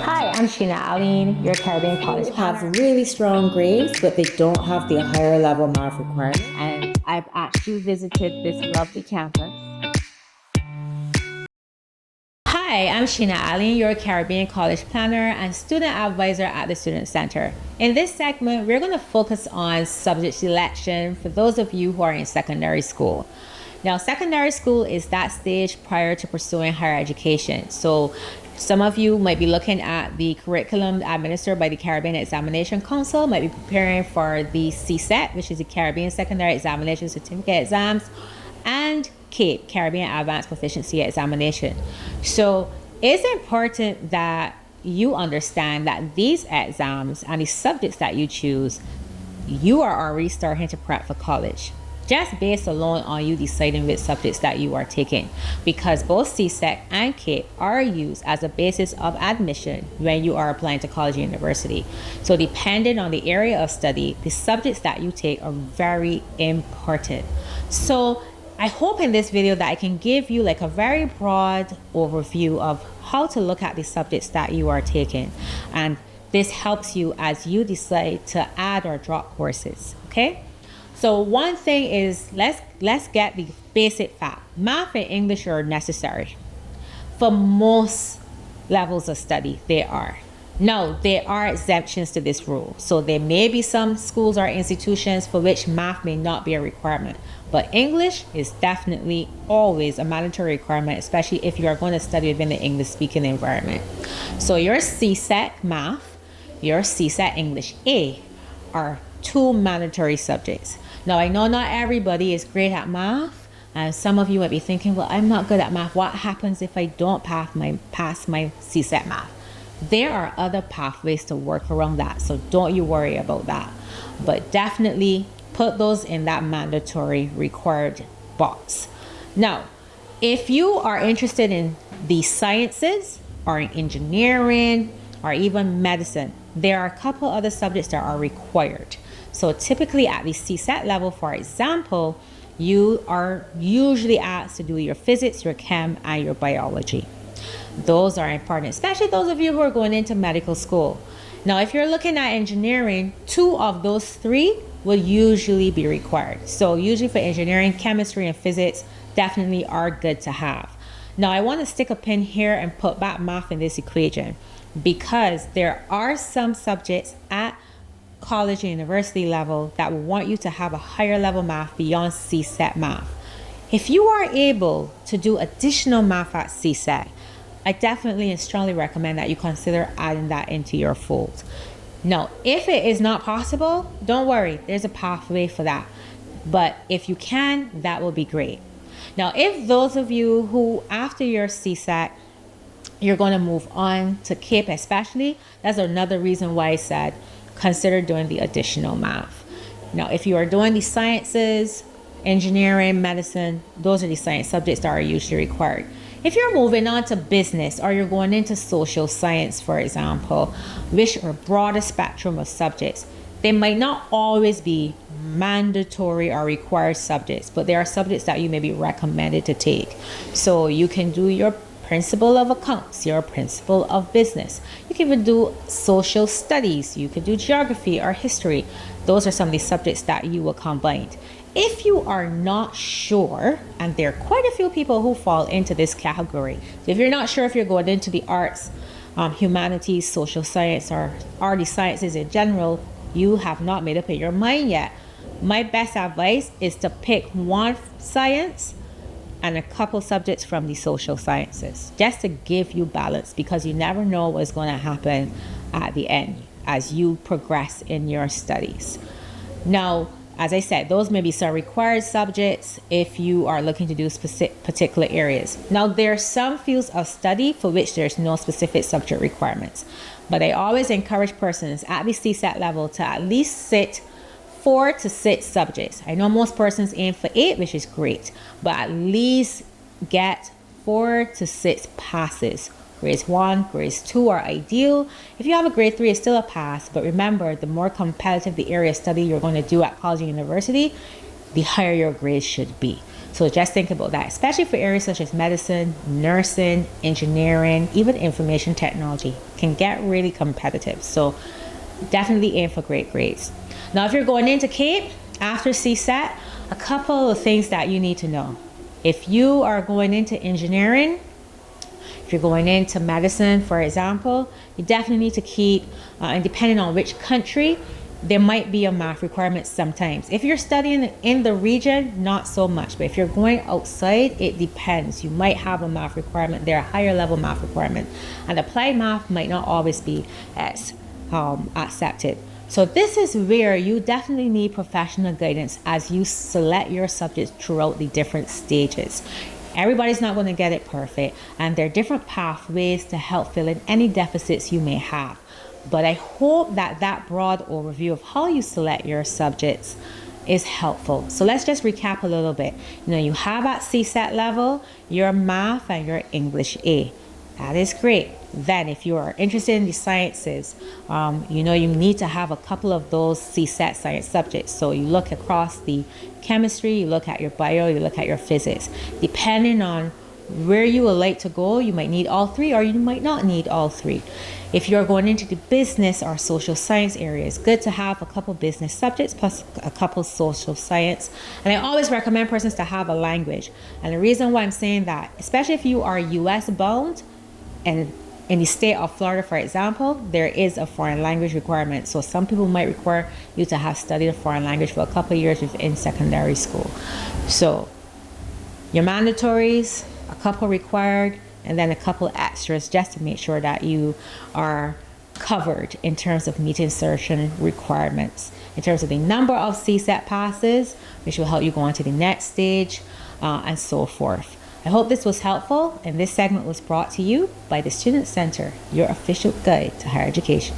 Hi, I'm Sheena Aline, your Caribbean College Have planner, really strong grades, but they don't have the higher level math requirement. and I've actually visited this lovely campus. Hi, I'm Sheena Aline, your Caribbean College planner and student advisor at the Student Center. In this segment, we're going to focus on subject selection for those of you who are in secondary school. Now, secondary school is that stage prior to pursuing higher education. So some of you might be looking at the curriculum administered by the Caribbean Examination Council, might be preparing for the CSEC, which is the Caribbean Secondary Examination Certificate exams, and CAPE, Caribbean Advanced Proficiency Examination. So it's important that you understand that these exams and the subjects that you choose, you are already starting to prep for college, just based alone on you deciding which subjects that you are taking, because both CSEC and CAPE are used as a basis of admission when you are applying to college or university. So depending on the area of study, the subjects that you take are very important. So I hope in this video that I can give you like a very broad overview of how to look at the subjects that you are taking, and this helps you as you decide to add or drop courses. Okay, so one thing is, let's get the basic fact. Math and English are necessary for most levels of study. They are. Now, there are exemptions to this rule. So there may be some schools or institutions for which math may not be a requirement, but English is definitely always a mandatory requirement, especially if you are going to study within the English speaking environment. So your CSEC math, your CSEC English A are two mandatory subjects. Now, I know not everybody is great at math, and some of you might be thinking, well, I'm not good at math. What happens if I don't pass my CSEC math? There are other pathways to work around that, so don't you worry about that. But definitely put those in that mandatory required box. Now, if you are interested in the sciences or in engineering or even medicine, there are a couple other subjects that are required. So typically at the CSET level, for example, you are usually asked to do your physics, your chem, and your biology. Those are important, especially those of you who are going into medical school. Now, if you're looking at engineering, two of those three will usually be required. So usually for engineering, chemistry and physics definitely are good to have. Now, I want to stick a pin here and put back math in this equation, because there are some subjects at college and university level that will want you to have a higher level math beyond CSET math. If you are able to do additional math at CSET, I definitely and strongly recommend that you consider adding that into your fold. Now, if it is not possible, don't worry, there's a pathway for that. But if you can, that will be great. Now, if those of you who after your CSET, you're going to move on to CAPE especially, that's another reason why I said consider doing the additional math. Now, if you are doing the sciences, engineering, medicine, those are the science subjects that are usually required. If you're moving on to business or you're going into social science, for example, which are a broader spectrum of subjects, they might not always be mandatory or required subjects, but there are subjects that you may be recommended to take. So you can do your principle of accounts, your principle of business. You can even do social studies. You can do geography or history. Those are some of the subjects that you will combine. If you are not sure, and there are quite a few people who fall into this category, so if you're not sure if you're going into the arts, humanities, social science, or the sciences in general, you have not made up in your mind yet, my best advice is to pick one science and a couple subjects from the social sciences, just to give you balance, because you never know what's going to happen at the end as you progress in your studies. Now, as I said, those may be some required subjects if you are looking to do specific particular areas. Now, there are some fields of study for which there's no specific subject requirements, but I always encourage persons at the CSET level to at least sit 4 to 6 subjects. I know most persons aim for 8, which is great, but at least get 4 to 6 passes. Grades 1, grades 2 are ideal. If you have a grade 3, it's still a pass, but remember, the more competitive the area of study you're going to do at college and university, the higher your grades should be. So just think about that, especially for areas such as medicine, nursing, engineering, even information technology can get really competitive. So definitely aim for great grades. Now, if you're going into CAPE after CSEC, a couple of things that you need to know. If you are going into engineering, if you're going into medicine, for example, you definitely need to keep, and depending on which country, there might be a math requirement sometimes. If you're studying in the region, not so much. But if you're going outside, it depends. You might have a math requirement there, a higher level math requirement. And applied math might not always be as accepted. So this is where you definitely need professional guidance as you select your subjects throughout the different stages. Everybody's not going to get it perfect, and there are different pathways to help fill in any deficits you may have. But I hope that broad overview of how you select your subjects is helpful. So let's just recap a little bit. You have at CSET level your math and your English A. That is great. Then if you are interested in the sciences, you need to have a couple of those CSET science subjects. So you look across the chemistry, you look at your bio, you look at your physics. Depending on where you would like to go, you might need all three or you might not need all three. If you're going into the business or social science area, it's good to have a couple business subjects plus a couple social science. And I always recommend persons to have a language. And the reason why I'm saying that, especially if you are US bound, and in the state of Florida, for example, there is a foreign language requirement. So some people might require you to have studied a foreign language for a couple of years within secondary school. So your mandatories, a couple required, and then a couple extras just to make sure that you are covered in terms of meeting certain requirements. In terms of the number of CSET passes, which will help you go on to the next stage, and so forth. I hope this was helpful, and this segment was brought to you by the Student Center, your official guide to higher education.